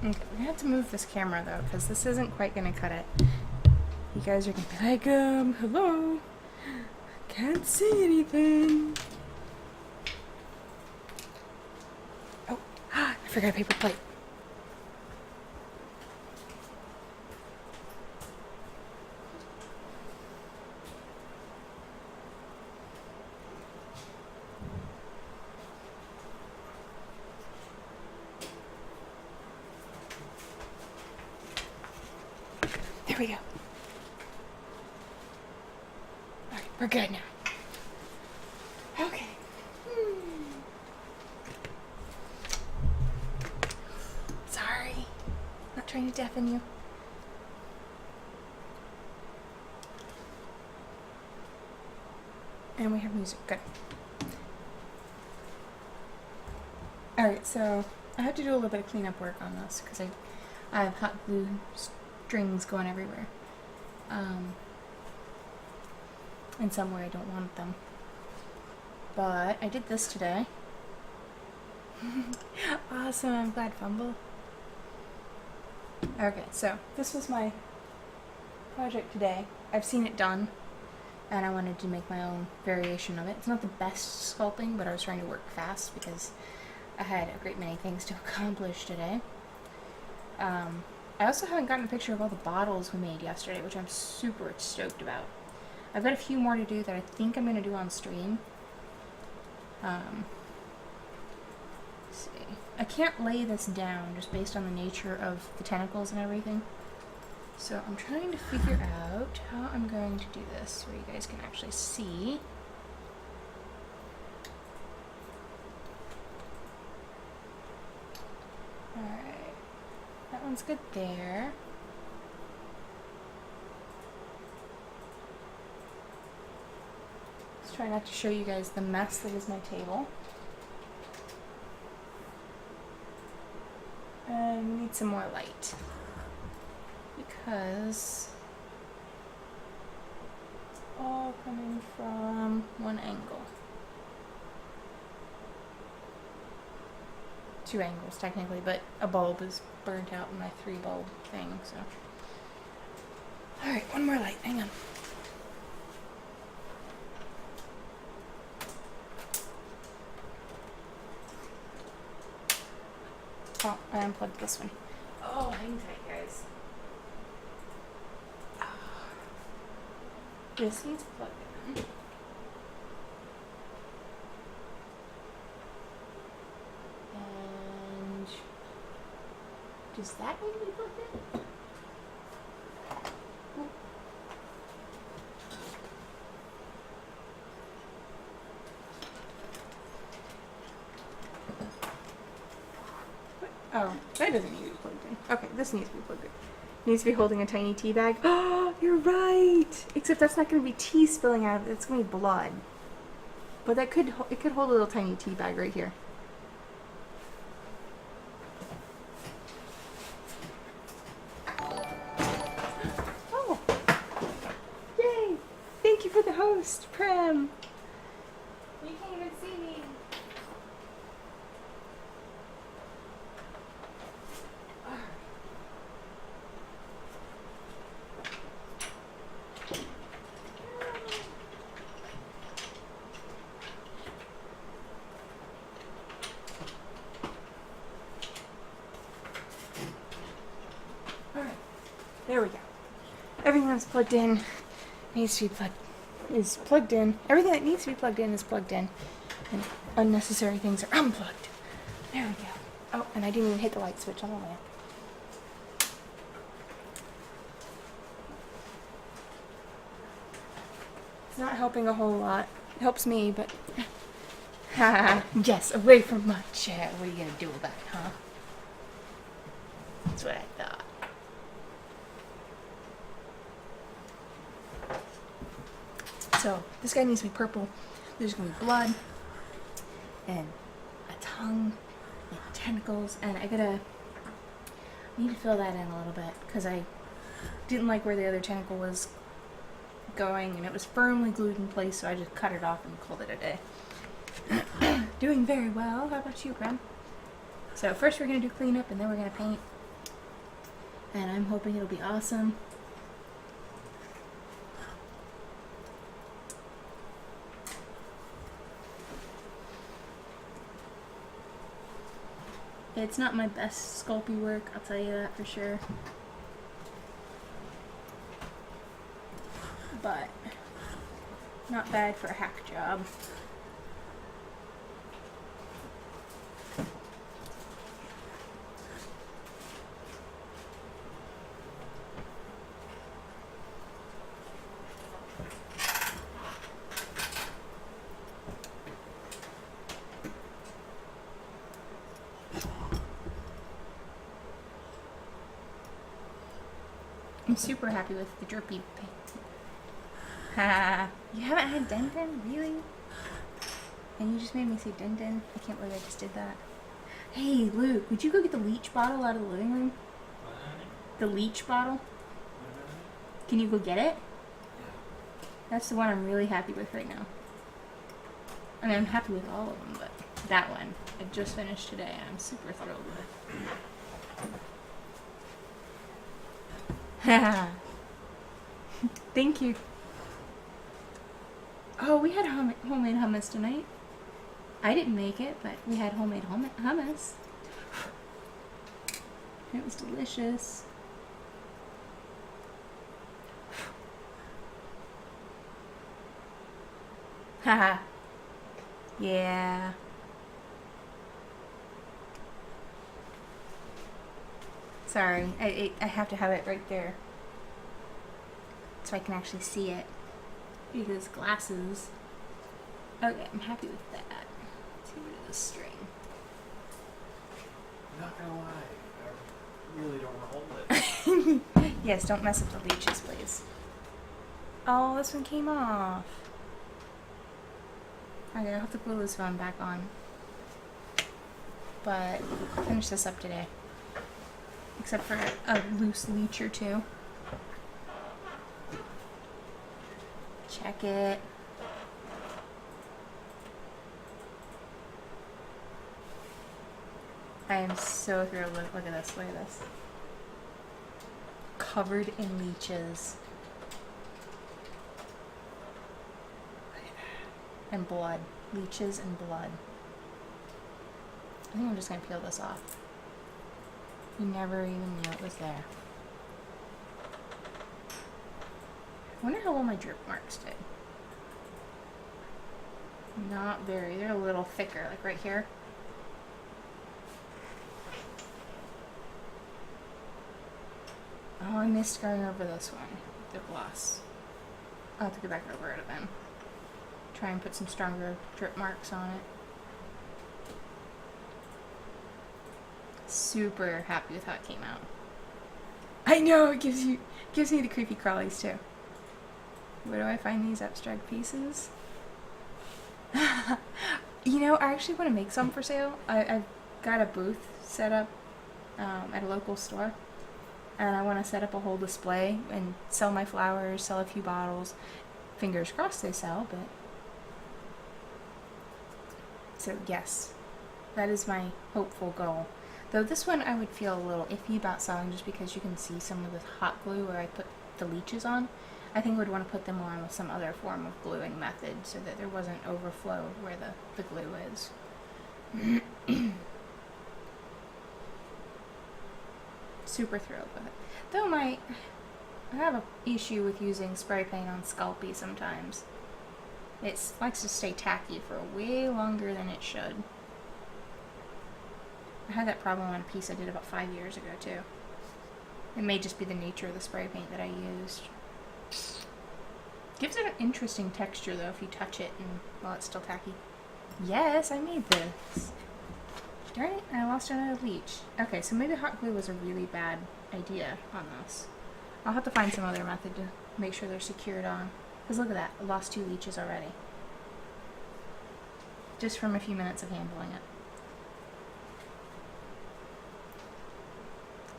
Okay, we're gonna have to move this camera though, because this isn't quite gonna cut it. You guys are gonna be like, hello? Can't see anything. Oh, I forgot a paper plate. There we go. Alright, we're good now. Okay. Sorry. Not trying to deafen you. And we have music. Good. Alright, so I have to do a little bit of cleanup work on this because I have hot glue strings going everywhere. And somewhere I don't want them. But I did this today. Awesome, I'm glad, Fumble. Okay, so this was my project today. I've seen it done, and I wanted to make my own variation of it. It's not the best sculpting, but I was trying to work fast because I had a great many things to accomplish today. I also haven't gotten a picture of all the bottles we made yesterday, which I'm super stoked about. I've got a few more to do that I think I'm going to do on stream. Let's see. I can't lay this down just based on the nature of the tentacles and everything. So I'm trying to figure out how I'm going to do this where you guys can actually see. Alright. That one's good there. Let's try not to show you guys the mess that is my table. And we need some more light. Because it's all coming from one angle. Two angles technically, but a bulb is burnt out in my 3-bulb thing, so. Alright, one more light, hang on. Oh, I unplugged this one. Oh, hang tight, guys. This needs plugged in. And does that need to be plugged in? Oh, that doesn't need to be plugged in. Okay, this needs to be plugged in. Needs to be holding a tiny tea bag. Oh, you're right! Except that's not going to be tea spilling out of it. It's going to be blood. But that could it could hold a little tiny tea bag right here. Oh! Yay! Thank you for the host, Prem! You can't even see me. There we go. Everything that's plugged in needs to be plugged in. Everything that needs to be plugged in is plugged in. And unnecessary things are unplugged. There we go. Oh, and I didn't even hit the light switch on the lamp. It's not helping a whole lot. It helps me, but yes, away from my chair. What are you gonna do about it, huh? That's what I thought. So, this guy needs to be purple. There's going to be blood, and a tongue, and tentacles, and I need to fill that in a little bit, because I didn't like where the other tentacle was going, and it was firmly glued in place, so I just cut it off and called it a day. Doing very well. How about you, Prem? So first we're going to do cleanup, and then we're going to paint, and I'm hoping it'll be awesome. It's not my best sculpey work, I'll tell you that for sure. But not bad for a hack job. I'm super happy with the drippy paint. Ha! You haven't had Denton? Really? And you just made me say Denton? I can't believe I just did that. Hey, Luke, would you go get the leech bottle out of the living room? The leech bottle? Can you go get it? That's the one I'm really happy with right now. I mean, I'm happy with all of them, but that one I just finished today and I'm super thrilled with. Thank you. Oh, we had homemade hummus tonight. I didn't make it, but we had homemade hummus. It was delicious. Haha. Yeah. Sorry, I have to have it right there so I can actually see it because glasses. Okay, I'm happy with that. Let's get rid of the string. Not gonna lie, I really don't want to hold it. Yes, don't mess with the leeches, please. Oh, this one came off. Okay, I'll have to glue this one back on. But I'll finish this up today. Except for a loose leech or two. Check it. I am so thrilled. Look at this. Look at this. Covered in leeches. And blood. Leeches and blood. I think I'm just going to peel this off. You never even knew it was there. I wonder how well my drip marks did. Not very. They're a little thicker, like right here. Oh, I missed going over this one. The gloss. I'll have to go back over it again. Try and put some stronger drip marks on it. Super happy with how it came out. I know, it gives me the creepy crawlies too. Where do I find these abstract pieces? You know, I actually want to make some for sale. I've got a booth set up at a local store. And I want to set up a whole display and sell my flowers, sell a few bottles. Fingers crossed they sell, but... So yes, that is my hopeful goal. Though this one I would feel a little iffy about selling just because you can see some of the hot glue where I put the leeches on. I think I would want to put them on with some other form of gluing method so that there wasn't overflow where the glue is. Super thrilled with it. Though I have an issue with using spray paint on Sculpey sometimes. It likes to stay tacky for way longer than it should. I had that problem on a piece I did about 5 years ago too. It may just be the nature of the spray paint that I used. Gives it an interesting texture though if you touch it and while it's still tacky. Yes, I made this. Darn it, I lost another leech. Okay, so maybe hot glue was a really bad idea on this. I'll have to find some other method to make sure they're secured on. Because look at that, I lost 2 leeches already. Just from a few minutes of handling it.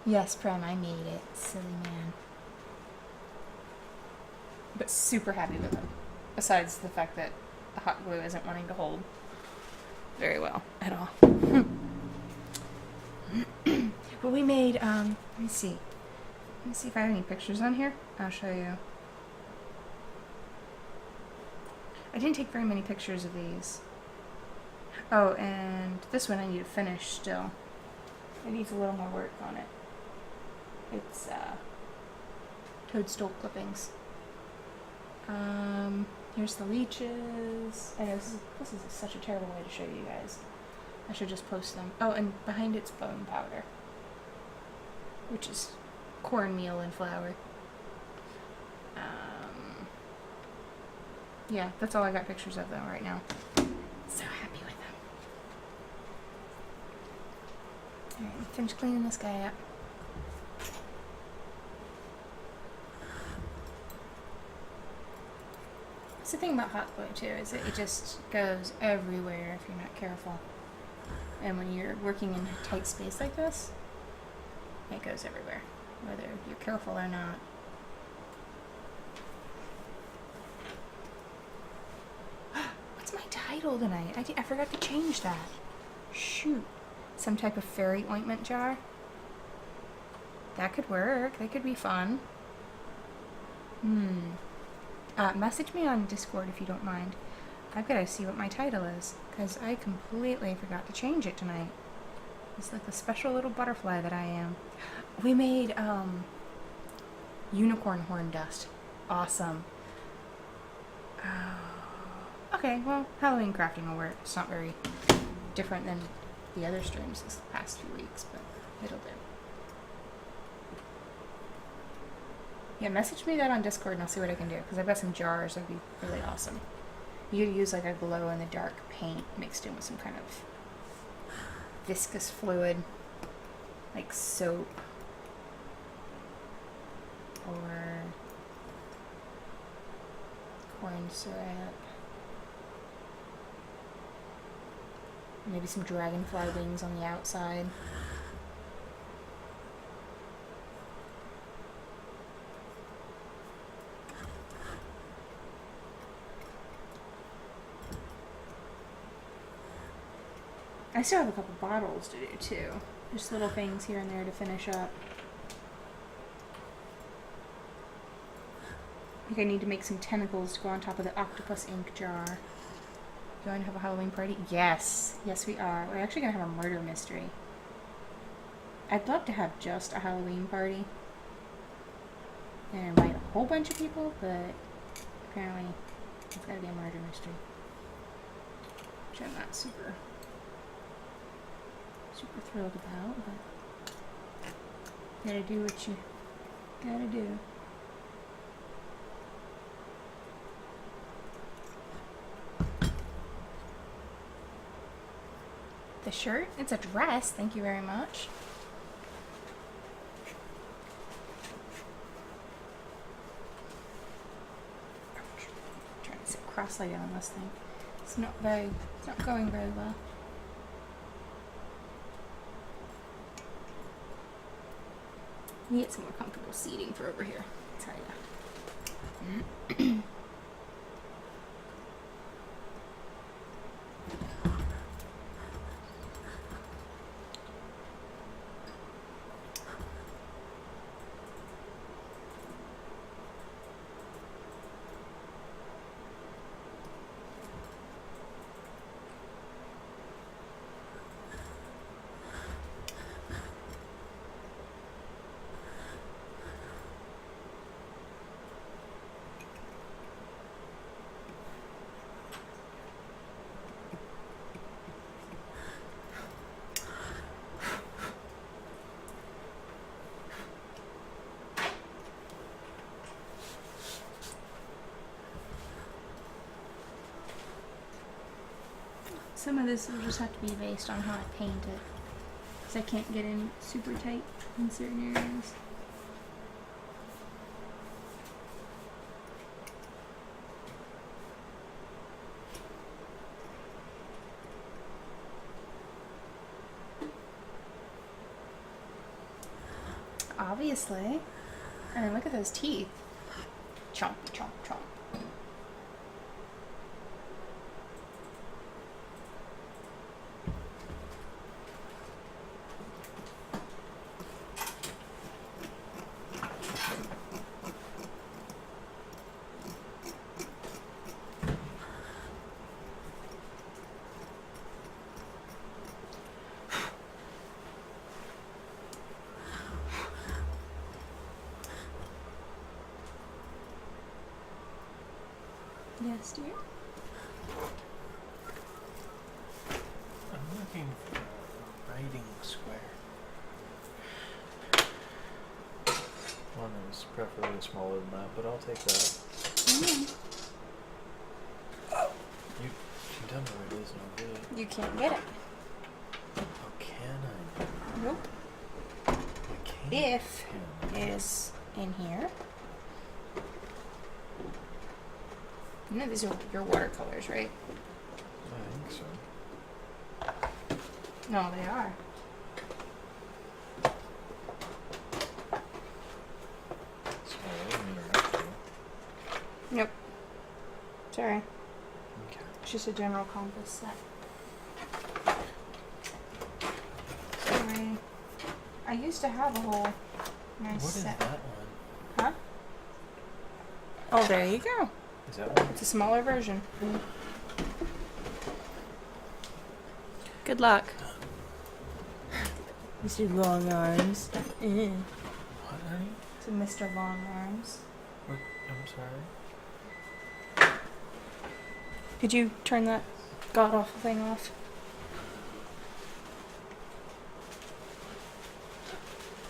Yes, Prem, I made it. Silly man. But super happy with it. Besides the fact that the hot glue isn't wanting to hold very well at all. But we made, let me see. Let me see if I have any pictures on here. I'll show you. I didn't take very many pictures of these. Oh, and this one I need to finish still. It needs a little more work on it. It's toadstool clippings. Here's the leeches. I know this is such a terrible way to show you guys. I should just post them. Oh, and behind it's bone powder, which is cornmeal and flour. Yeah, that's all I got pictures of though right now. So happy with them. Alright, finish cleaning this guy up. That's the thing about hot glue too, is that it just goes everywhere if you're not careful. And when you're working in a tight space like this, it goes everywhere, whether you're careful or not. What's my title tonight? I forgot to change that. Shoot. Some type of fairy ointment jar? That could work. That could be fun. Message me on Discord if you don't mind. I've got to see what my title is, because I completely forgot to change it tonight. It's like the special little butterfly that I am. We made unicorn horn dust. Awesome. Okay, well, Halloween crafting will work. It's not very different than the other streams this past few weeks, but it'll do. Yeah, message me that on Discord and I'll see what I can do, because I've got some jars that would be really awesome. You could use like a glow-in-the-dark paint mixed in with some kind of viscous fluid, like soap, or corn syrup, maybe some dragonfly wings on the outside. I still have a couple bottles to do too. Just little things here and there to finish up. I think I need to make some tentacles to go on top of the octopus ink jar. Going to have a Halloween party? Yes. Yes, we are. We're actually going to have a murder mystery. I'd love to have just a Halloween party and invite a whole bunch of people, but apparently it's got to be a murder mystery. Which I'm not super thrilled about, but gotta do what you gotta do. The shirt? It's a dress, thank you very much. I'm trying to sit cross-legged on this thing. It's not going very well. We get some more comfortable seating for over here. I'll tell you. Some of this will just have to be based on how I paint it, because I can't get in super tight in certain areas. Obviously. I mean, look at those teeth. Chomp, chomp, chomp. Yes, dear. I'm looking for a writing square. One that was preferably smaller than that, but I'll take that. You can tell me where it is and I'll get it. You can't get it. How can I? Nope. I can't. If Can I? it is in here. You know these are your watercolors, right? I think so. No, they are. Sorry, I didn't interrupt you. Nope. Sorry. Okay. It's just a general compass set. Sorry. I used to have a whole nice What is set. that one? Huh? Oh, there you go. Is that one? It's a smaller version. Good luck. Mr. Long Arms. What, honey? To Mr. Long Arms. What? I'm sorry. Could you turn that god awful thing off?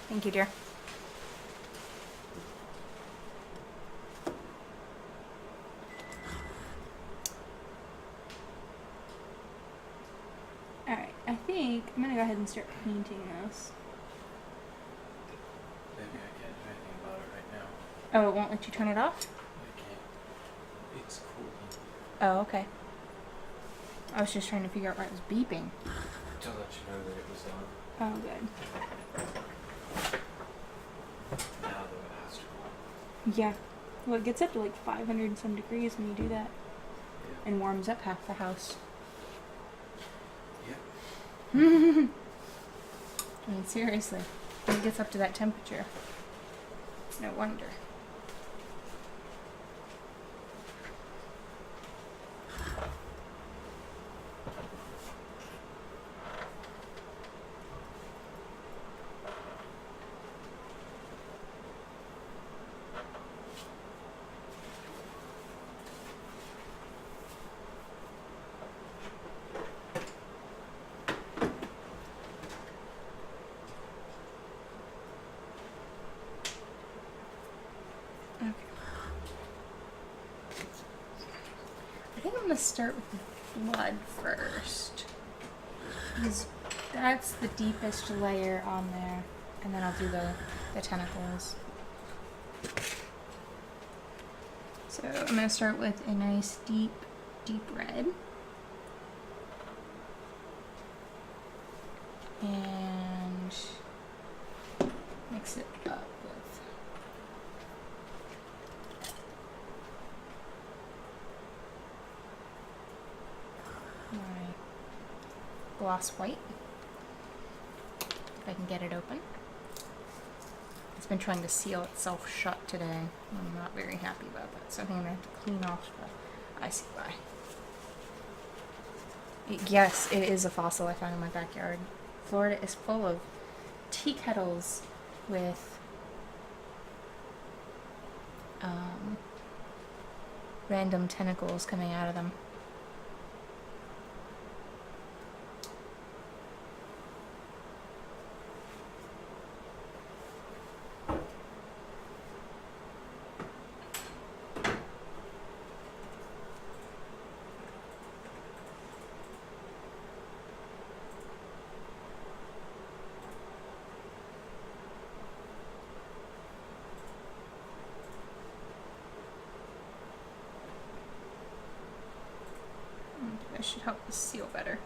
Thank you, dear. Alright, I think I'm gonna go ahead and start painting this. Maybe I can't do anything about it right now. Oh, it won't let you turn it off? I can't. It's cool. Oh, okay. I was just trying to figure out why it was beeping. To let you know that it was on. Oh, good. Now though it has to go. Yeah. Well, it gets up to like 500 and some degrees when you do that. Yeah. And warms up half the house. Yep. I mean, seriously. When it gets up to that temperature. No wonder. Okay. I think I'm gonna start with the blood first. Because that's the deepest layer on there. And then I'll do the tentacles. So I'm gonna start with a nice deep red. And mix it up with my gloss white, if I can get it open. It's been trying to seal itself shut today. I'm not very happy about that, so I think I'm gonna have to clean off the icy why. Yes, it is a fossil I found in my backyard. Florida is full of tea kettles with random tentacles coming out of them. That should help this seal better.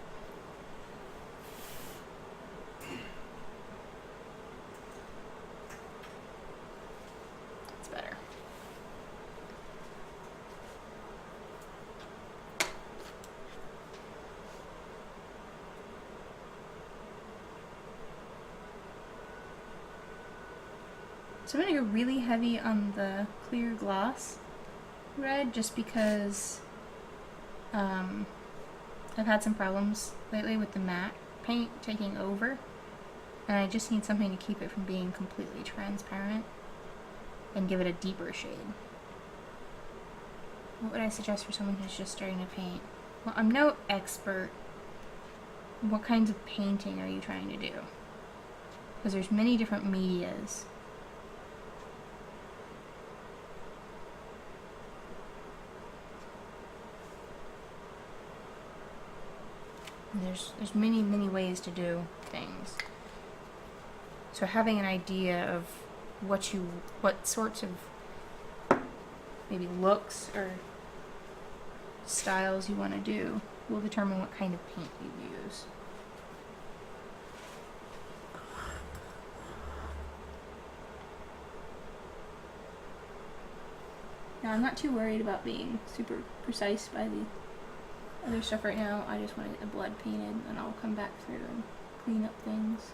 It's better. So I'm going to go really heavy on the clear gloss red just because I've had some problems lately with the matte paint taking over, and I just need something to keep it from being completely transparent and give it a deeper shade. What would I suggest for someone who's just starting to paint? Well, I'm no expert. What kinds of painting are you trying to do? Because there's many different medias. And there's many ways to do things. So having an idea of what sorts of maybe looks or styles you want to do will determine what kind of paint you use. Now, I'm not too worried about being super precise by the other stuff right now. I just want to get the blood painted, and I'll come back through and clean up things.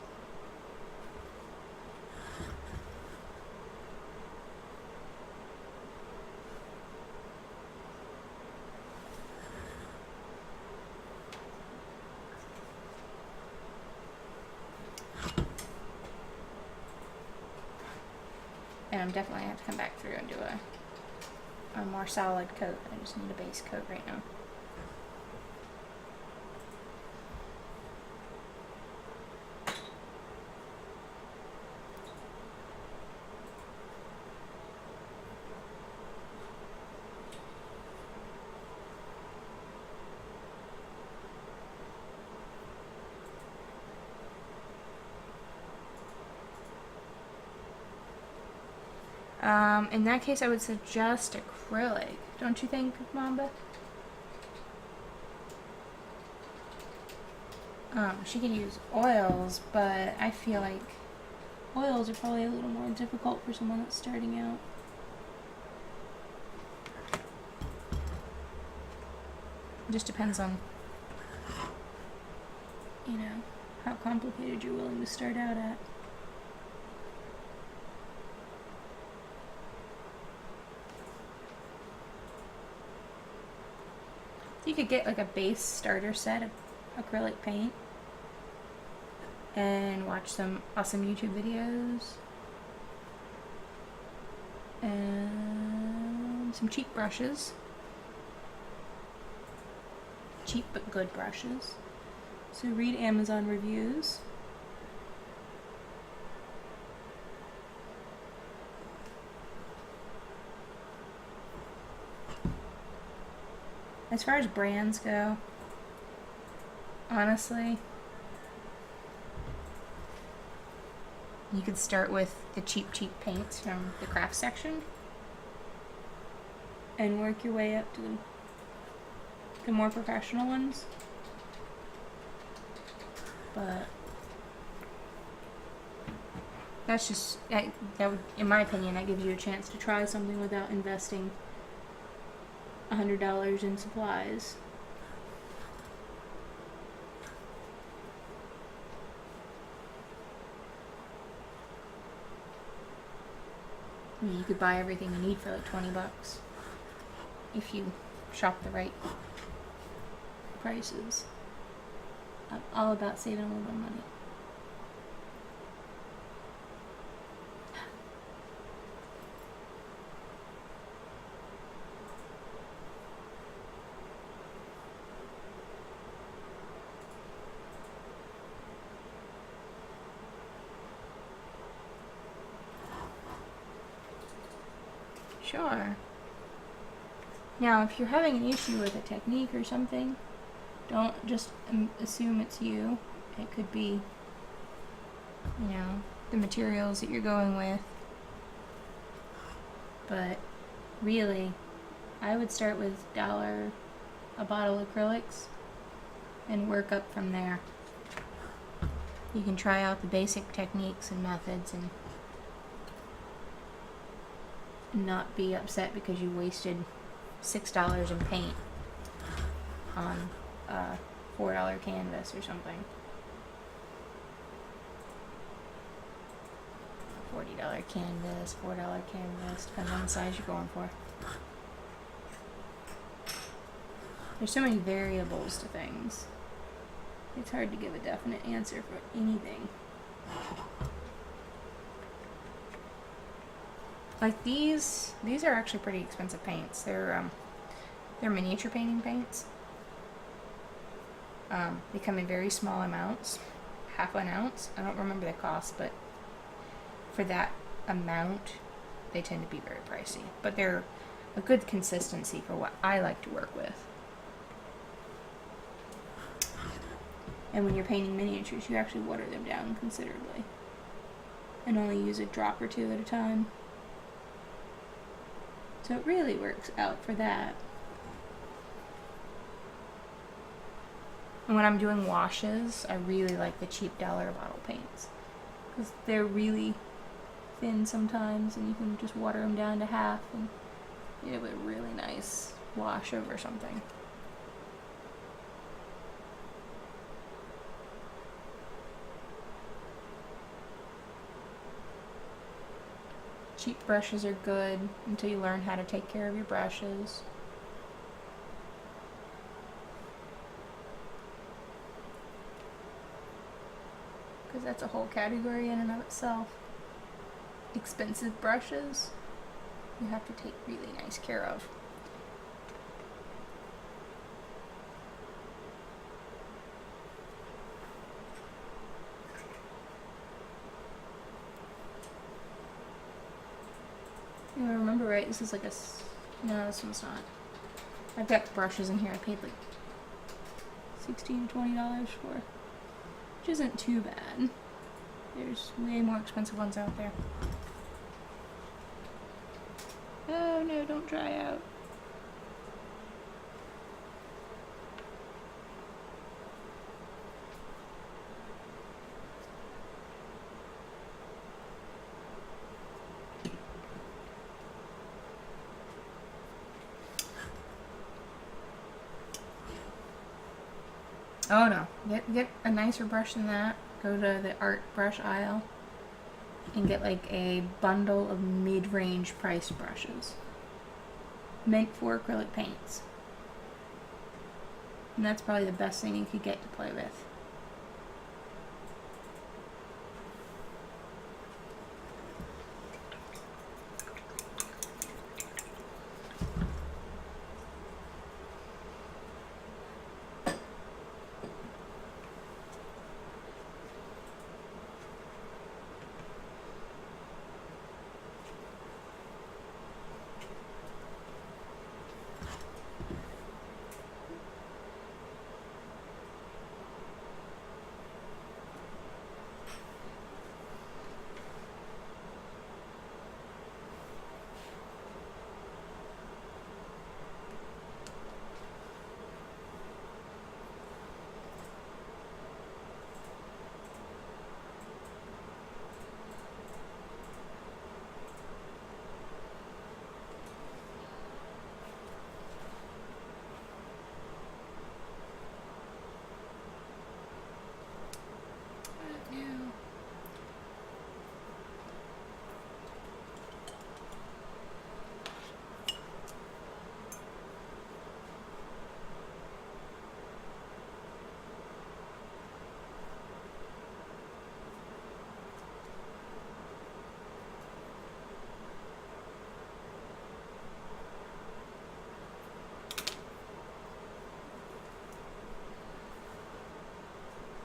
And I'm definitely going to have to come back through and do a more solid coat. I just need a base coat right now. In that case, I would suggest acrylic. Don't you think, Mamba? She could use oils, but I feel like oils are probably a little more difficult for someone that's starting out. It just depends on, you know, how complicated you're willing to start out at. You could get like a base starter set of acrylic paint and watch some awesome YouTube videos and some cheap brushes. Cheap but good brushes. So read Amazon reviews. As far as brands go, honestly, you could start with the cheap paints from the craft section and work your way up to the more professional ones. But that's just, that would, in my opinion, that gives you a chance to try something without investing $100 in supplies. I mean, you could buy everything you need for like $20 if you shop the right prices. I'm all about saving a little bit of money. Sure. Now, if you're having an issue with a technique or something, don't just assume it's you. It could be, you know, the materials that you're going with. But really, I would start with $1 a bottle acrylics and work up from there. You can try out the basic techniques and methods and not be upset because you wasted $6 in paint on a $4 canvas or something. $40 canvas, $4 canvas, depends on the size you're going for. There's so many variables to things. It's hard to give a definite answer for anything. Like these are actually pretty expensive paints. They're They're miniature painting paints. They come in very small amounts, half an ounce. I don't remember the cost, but for that amount, they tend to be very pricey. But they're a good consistency for what I like to work with. And when you're painting miniatures, you actually water them down considerably. And only use a drop or two at a time. So it really works out for that. And when I'm doing washes, I really like the cheap dollar bottle paints. Because they're really thin sometimes, and you can just water them down to half and you have a really nice wash over something. Cheap brushes are good until you learn how to take care of your brushes. Because that's a whole category in and of itself. Expensive brushes, you have to take really nice care of. If I remember right, this is like no, this one's not. I've got brushes in here I paid like $16 to $20 for, which isn't too bad. There's way more expensive ones out there. Oh no, don't dry out. Oh no, get a nicer brush than that. Go to the art brush aisle and get like a bundle of mid-range price brushes meant for acrylic paints. And that's probably the best thing you could get to play with.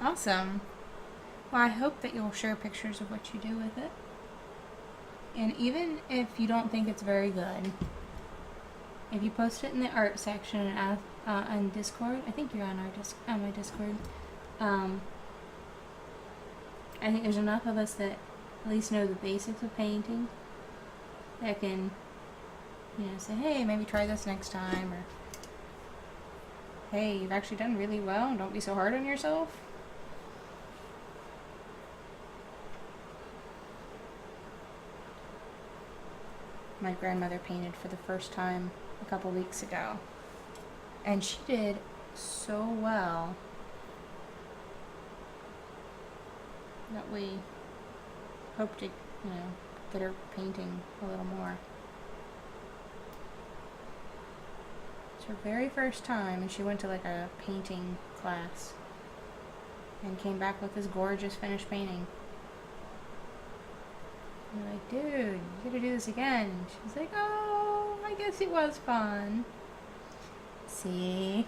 Awesome. Well, I hope that you'll share pictures of what you do with it. And even if you don't think it's very good, if you post it in the art section on Discord, I think you're on my Discord. I think there's enough of us that at least know the basics of painting that can, say, hey, maybe try this next time, or hey, you've actually done really well, don't be so hard on yourself. My grandmother painted for the first time a couple weeks ago, and she did so well that we hope to, get her painting a little more. It's her very first time, and she went to like a painting class and came back with this gorgeous finished painting. And I'm like, dude, you gotta do this again. She's like, oh, I guess it was fun. See?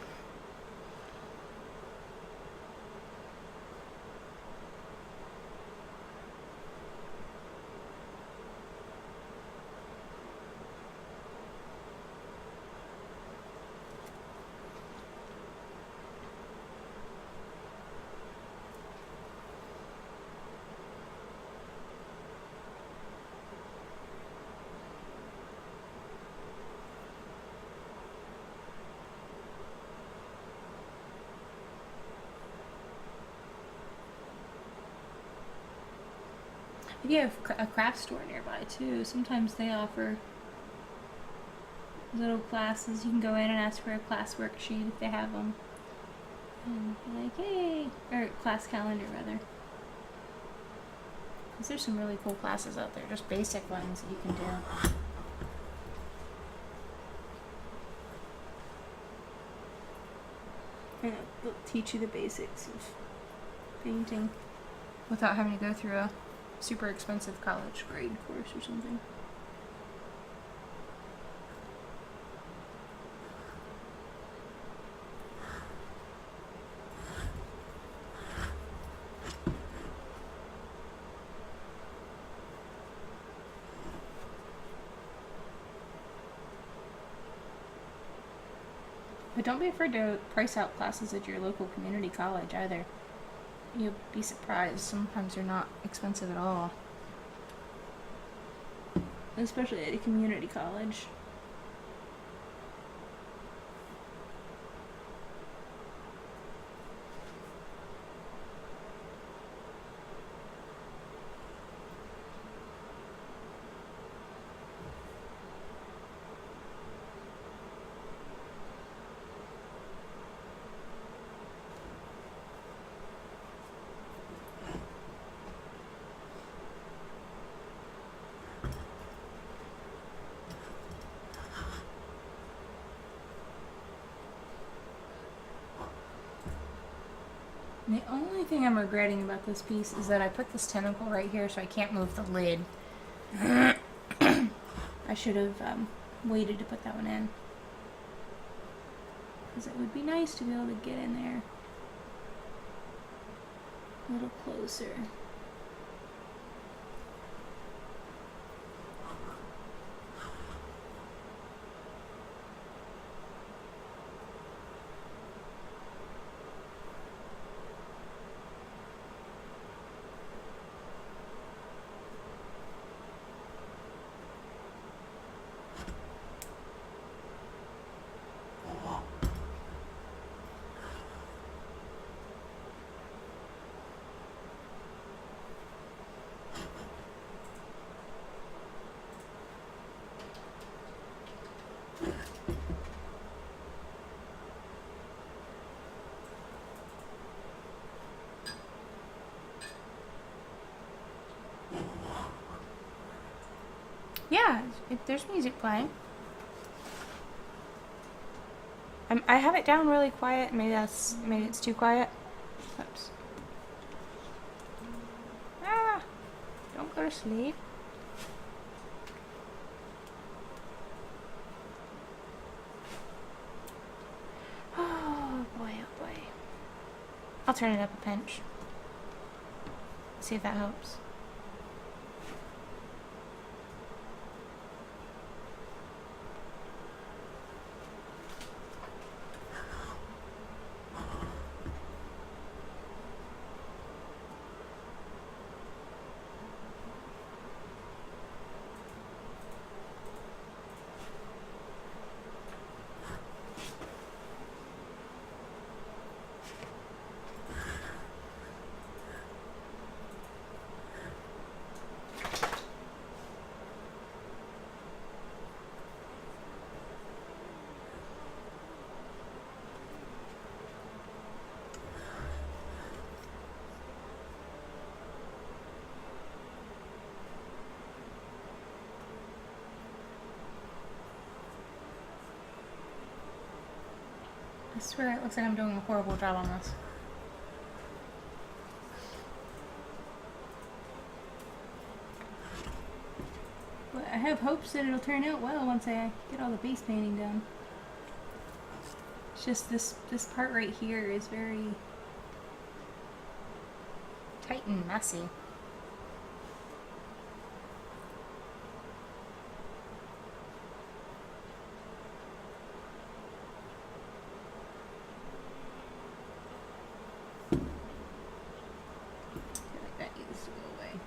If you have a craft store nearby too, sometimes they offer little classes. You can go in and ask for a class worksheet if they have them. And be like, hey, or class calendar rather. Because there's some really cool classes out there, just basic ones that you can do. And they'll teach you the basics of painting without having to go through a super expensive college grade course or something. But don't be afraid to price out classes at your local community college either. You'll be surprised. Sometimes they're not expensive at all. Especially at a community college. The only thing I'm regretting about this piece is that I put this tentacle right here so I can't move the lid. I should have waited to put that one in. Because it would be nice to be able to get in there a little closer. Yeah, if there's music playing. I have it down really quiet. Maybe it's too quiet. Oops. Ah! Don't go to sleep. Oh boy, oh boy. I'll turn it up a pinch. See if that helps. I swear it looks like I'm doing a horrible job on this. But I have hopes that it'll turn out well once I get all the base painting done. It's just this part right here is very tight and messy. I feel like that needs to go away.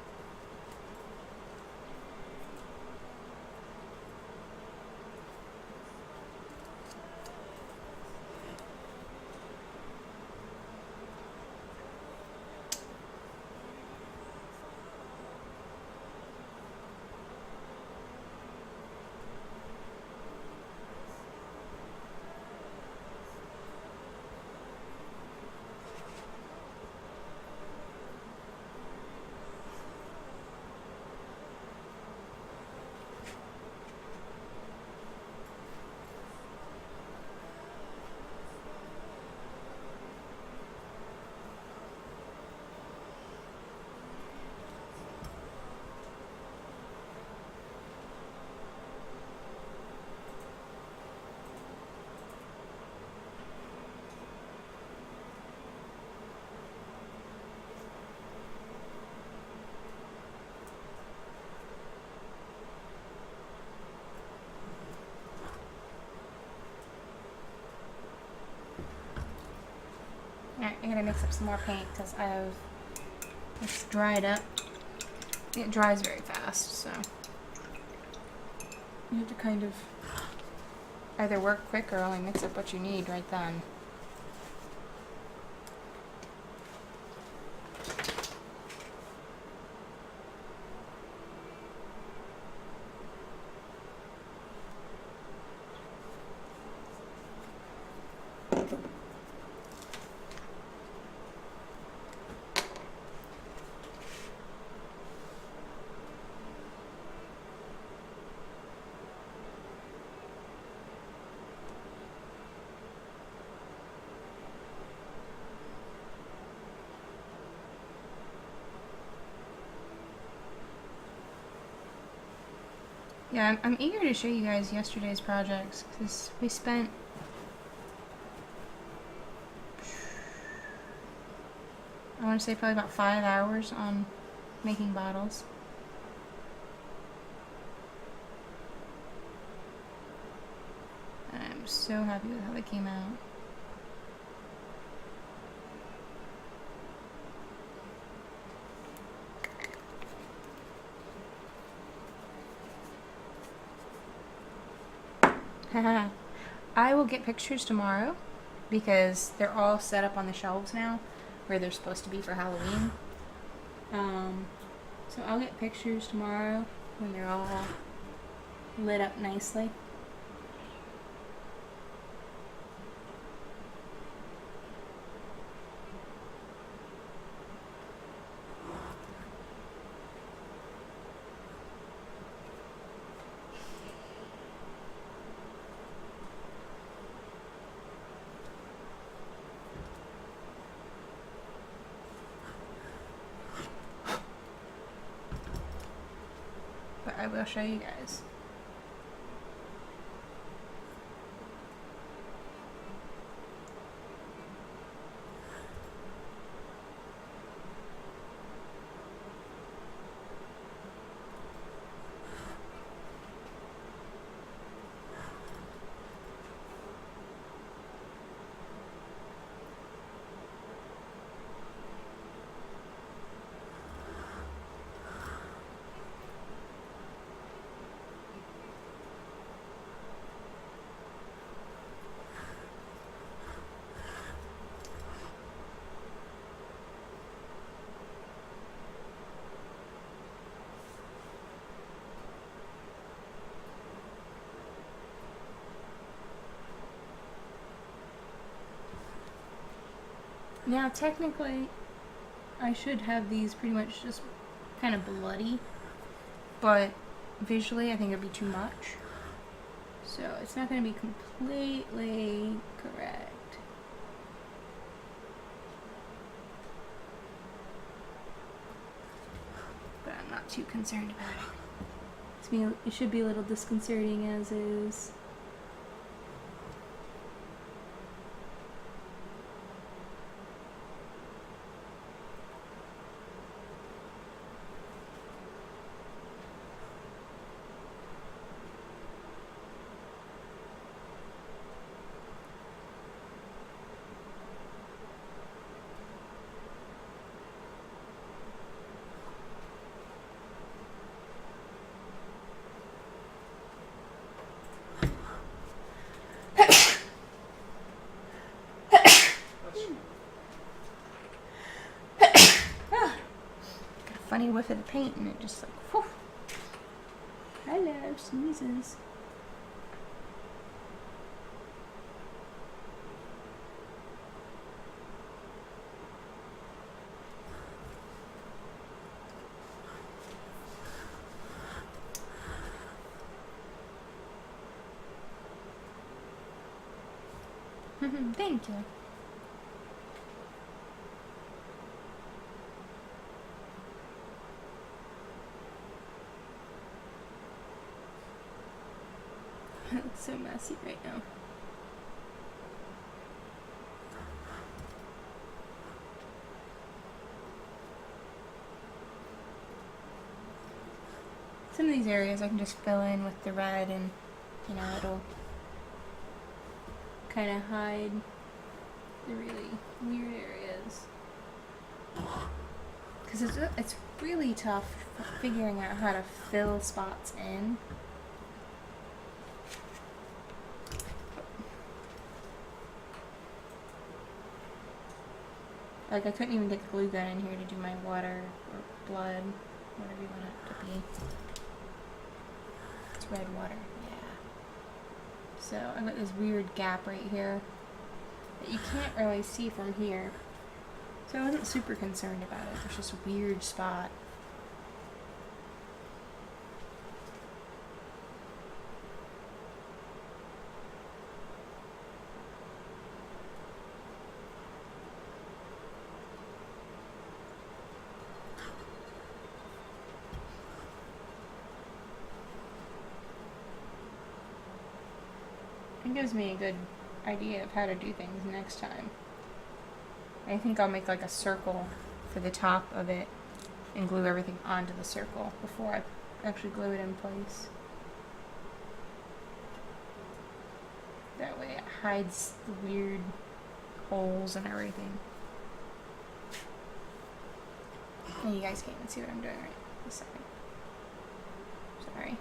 Alright, I gotta mix up some more paint because it's dried up. It dries very fast, so you have to kind of either work quick or only mix up what you need right then. Yeah, I'm eager to show you guys yesterday's projects because we spent I want to say probably about 5 hours on making bottles. And I'm so happy with how they came out. I will get pictures tomorrow because they're all set up on the shelves now where they're supposed to be for Halloween. So I'll get pictures tomorrow when they're all lit up nicely. But I will show you guys. Now, technically, I should have these pretty much just kind of bloody, but visually I think it'd be too much. So it's not going to be completely correct. But I'm not too concerned about it. It should be a little disconcerting as is. funny whiff of the paint and it just like, whew. Hello, sneezes. Thank you. It looks so messy right now. Some of these areas I can just fill in with the red and, you know, it'll kind of hide the really weird areas. Because it's really tough figuring out how to fill spots in. Like, I couldn't even get the glue gun in here to do my water or blood, whatever you want it to be. It's red water, yeah. So, I've got this weird gap right here that you can't really see from here. So, I wasn't super concerned about it. There's just a weird spot. It gives me a good idea of how to do things next time. I think I'll make like a circle for the top of it and glue everything onto the circle before I actually glue it in place. That way it hides the weird holes and everything. And you guys can't even see what I'm doing right this second. Sorry.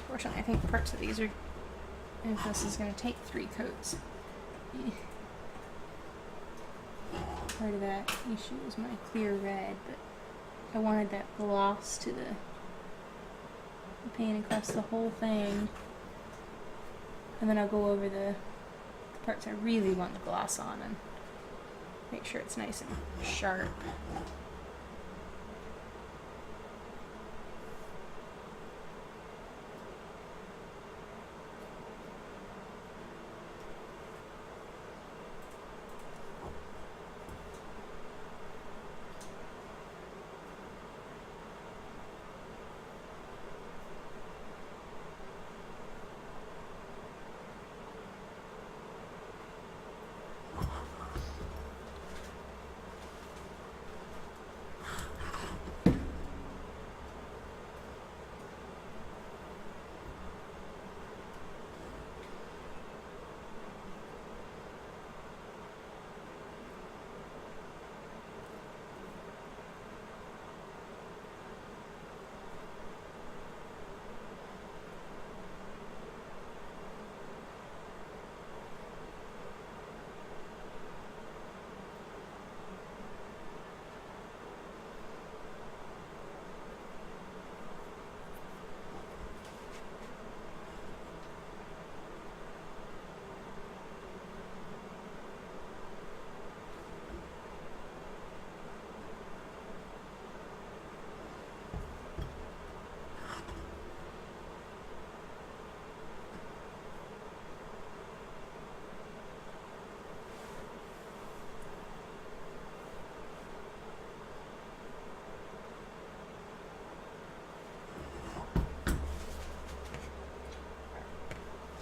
Unfortunately, I think parts of these are, if this is going to take 3 coats. Part of that issue is my clear red, but I wanted that gloss to the paint across the whole thing. And then I'll go over the parts I really want the gloss on and make sure it's nice and sharp.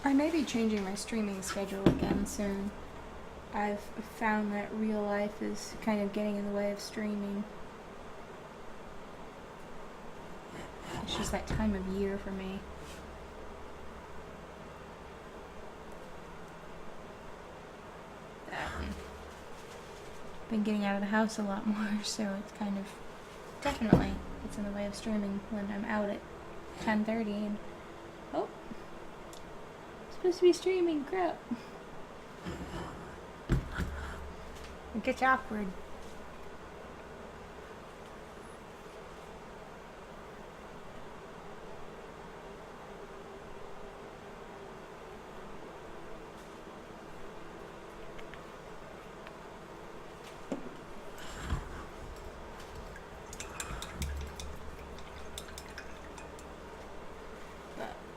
I may be changing my streaming schedule again soon. I've found that real life is kind of getting in the way of streaming. It's just that time of year for me. Been getting out of the house a lot more, so it's kind of definitely it's in the way of streaming when I'm out at 10:30 and oh, supposed to be streaming, crap. It gets awkward.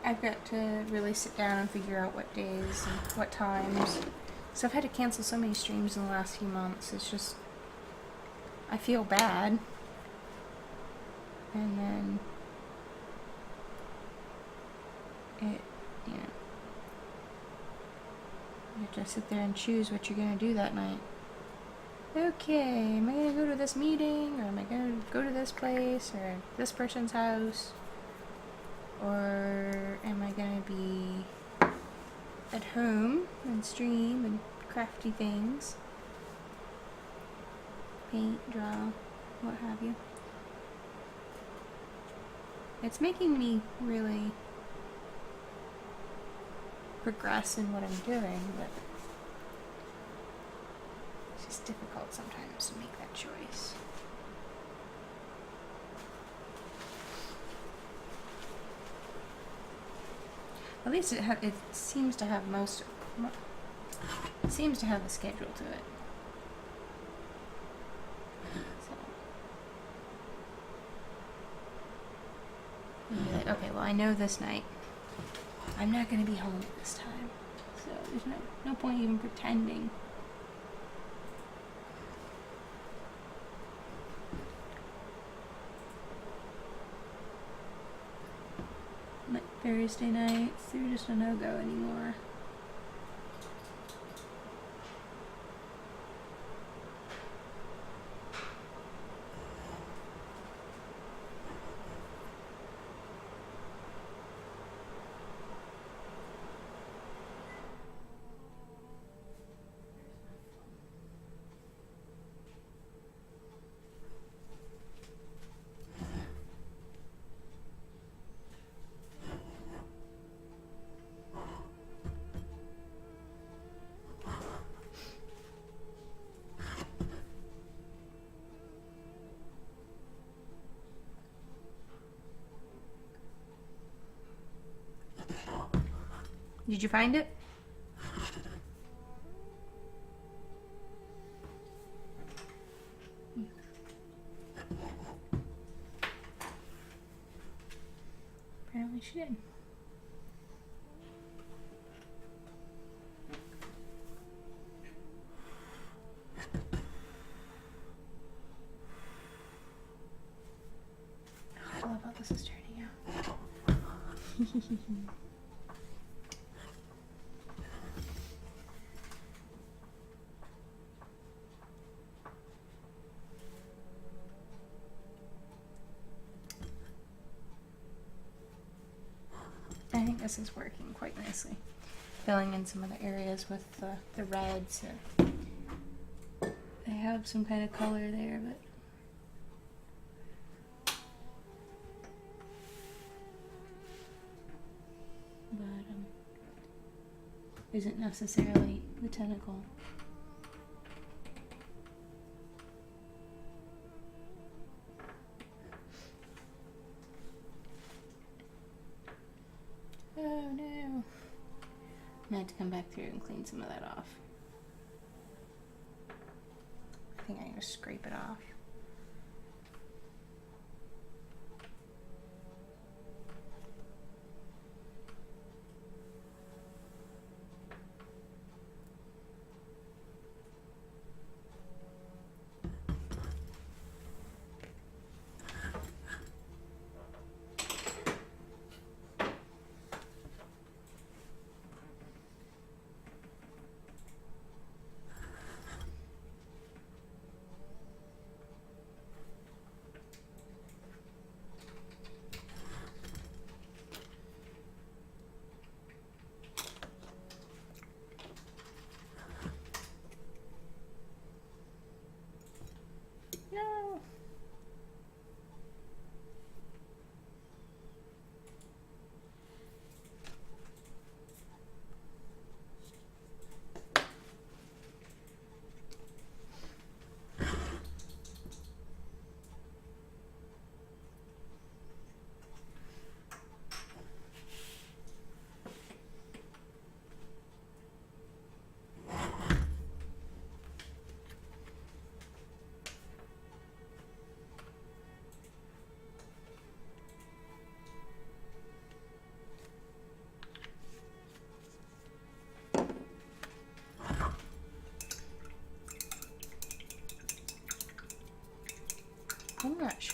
I've got to really sit down and figure out what days and what times. So I've had to cancel so many streams in the last few months. It's just, I feel bad. And then you have to sit there and choose what you're going to do that night. Okay, am I going to go to this meeting, or am I going to go to this place, or this person's house? Or am I going to be at home and stream and crafty things? Paint, draw, what have you. It's making me really progress in what I'm doing, but it's just difficult sometimes to make that choice. At least it seems to have it seems to have a schedule to it. So you'd be like, okay, well I know this night I'm not going to be home at this time, so there's no point even pretending. Like Thursday nights, they're just a no-go anymore. Did you find it? Apparently she did. I love how this is turning out. I think this is working quite nicely. Filling in some of the areas with the reds. They have some kind of color there, but isn't necessarily the tentacle. Oh no. I had to come back through and clean some of that off. I think I'm gonna scrape it off.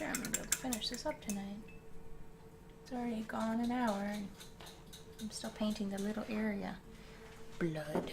sure I'm gonna be able to finish this up tonight. It's already gone an hour and I'm still painting the little area. Blood.